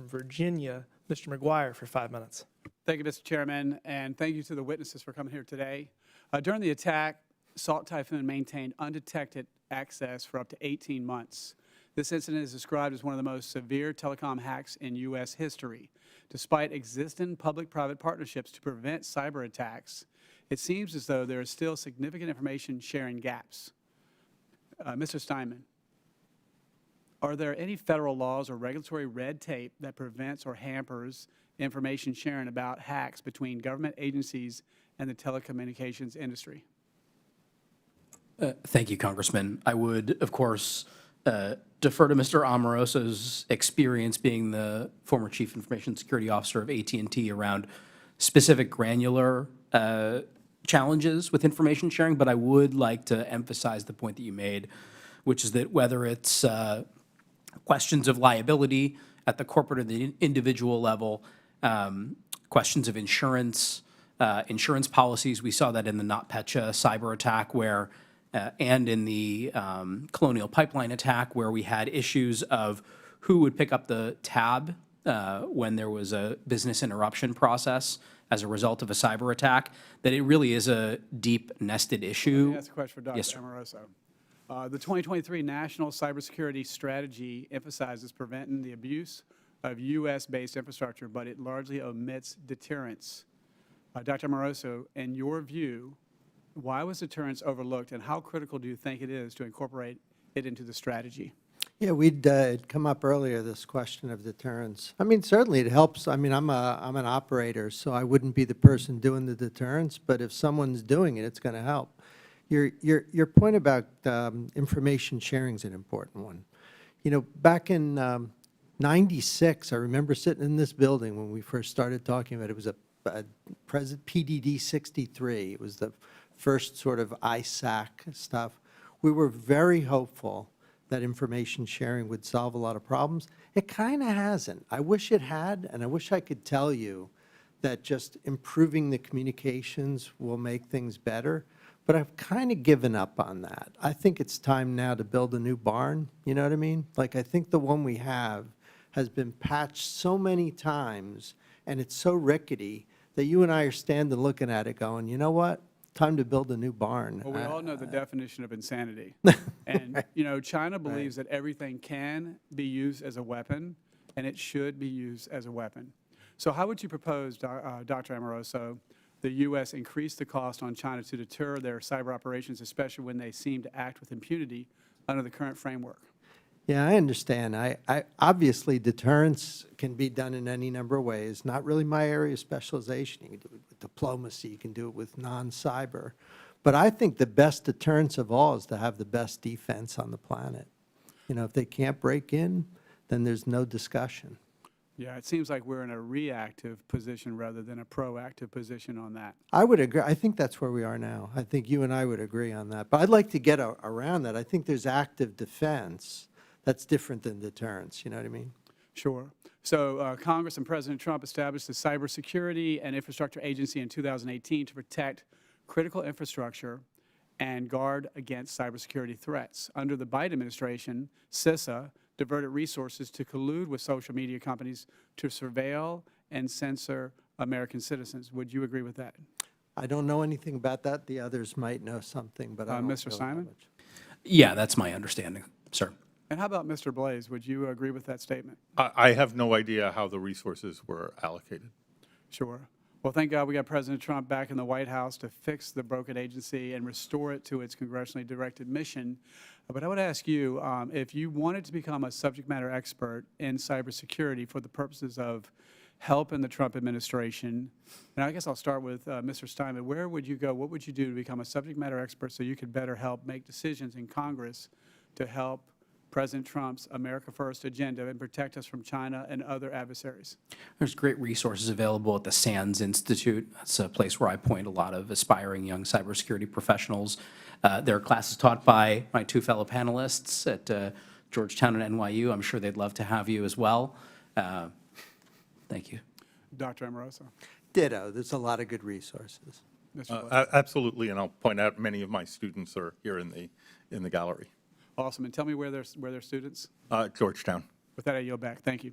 from Virginia, Mr. McGuire, for 5 minutes. Thank you, Mr. Chairman, and thank you to the witnesses for coming here today. During the attack, Salt Typhoon maintained undetected access for up to 18 months. This incident is described as one of the most severe telecom hacks in U.S. history. Despite existing public-private partnerships to prevent cyber attacks, it seems as though there are still significant information sharing gaps. Mr. Steinman, are there any federal laws or regulatory red tape that prevents or hampers information sharing about hacks between government agencies and the telecommunications industry? Thank you, Congressman. I would, of course, defer to Mr. Amoroso's experience being the former Chief Information Security Officer of AT&T around specific granular challenges with information sharing, but I would like to emphasize the point that you made, which is that whether it's questions of liability at the corporate or the individual level, questions of insurance, insurance policies. We saw that in the NotPetya cyber attack and in the Colonial Pipeline attack, where we had issues of who would pick up the tab when there was a business interruption process as a result of a cyber attack, that it really is a deep nested issue. Let me ask a question for Dr. Yes, sir. Amoroso. The 2023 National Cybersecurity Strategy emphasizes preventing the abuse of U.S.-based infrastructure, but it largely omits deterrence. Dr. Amoroso, in your view, why was deterrence overlooked, and how critical do you think it is to incorporate it into the strategy? Yeah, it'd come up earlier, this question of deterrence. I mean, certainly it helps. I mean, I'm an operator, so I wouldn't be the person doing the deterrence, but if someone's doing it, it's going to help. Your point about information sharing is an important one. You know, back in '96, I remember sitting in this building when we first started talking about it. It was a PDD 63. It was the first sort of ISAC stuff. We were very hopeful that information sharing would solve a lot of problems. It kind of hasn't. I wish it had, and I wish I could tell you that just improving the communications will make things better, but I've kind of given up on that. I think it's time now to build a new barn, you know what I mean? Like, I think the one we have has been patched so many times, and it's so rickety that you and I are standing looking at it going, you know what? Time to build a new barn. Well, we all know the definition of insanity. And, you know, China believes that everything can be used as a weapon, and it should be used as a weapon. So how would you propose, Dr. Amoroso, the U.S. increase the cost on China to deter their cyber operations, especially when they seem to act with impunity under the current framework? Yeah, I understand. I obviously, deterrence can be done in any number of ways. Not really my area of specialization. You can do it with diplomacy. You can do it with non-cyber. But I think the best deterrence of all is to have the best defense on the planet. You know, if they can't break in, then there's no discussion. Yeah, it seems like we're in a reactive position rather than a proactive position on that. I would agree. I think that's where we are now. I think you and I would agree on that. But I'd like to get around that. I think there's active defense that's different than deterrence. You know what I mean? Sure. So Congress and President Trump established the Cybersecurity and Infrastructure Agency in 2018 to protect critical infrastructure and guard against cybersecurity threats. Under the Biden administration, CISA diverted resources to collude with social media companies to surveil and censor American citizens. Would you agree with that? I don't know anything about that. The others might know something, but I don't. Mr. Simon? Yeah, that's my understanding, sir. And how about Mr. Blaze? Would you agree with that statement? I have no idea how the resources were allocated. Sure. Well, thank God we got President Trump back in the White House to fix the broken agency and restore it to its congressionally directed mission. But I would ask you, if you wanted to become a subject matter expert in cybersecurity for the purposes of helping the Trump administration, and I guess I'll start with Mr. Steinman, where would you go? What would you do to become a subject matter expert so you could better help make decisions in Congress to help President Trump's America First agenda and protect us from China and other adversaries? There's great resources available at the SANS Institute. That's a place where I point a lot of aspiring young cybersecurity professionals. There are classes taught by my two fellow panelists at Georgetown and NYU. I'm sure they'd love to have you as well. Thank you. Dr. Amoroso. Ditto. There's a lot of good resources. Mr. Blaze. Absolutely, and I'll point out many of my students are here in the gallery. Awesome. And tell me where they're students? Georgetown. With that, I yield back. Thank you.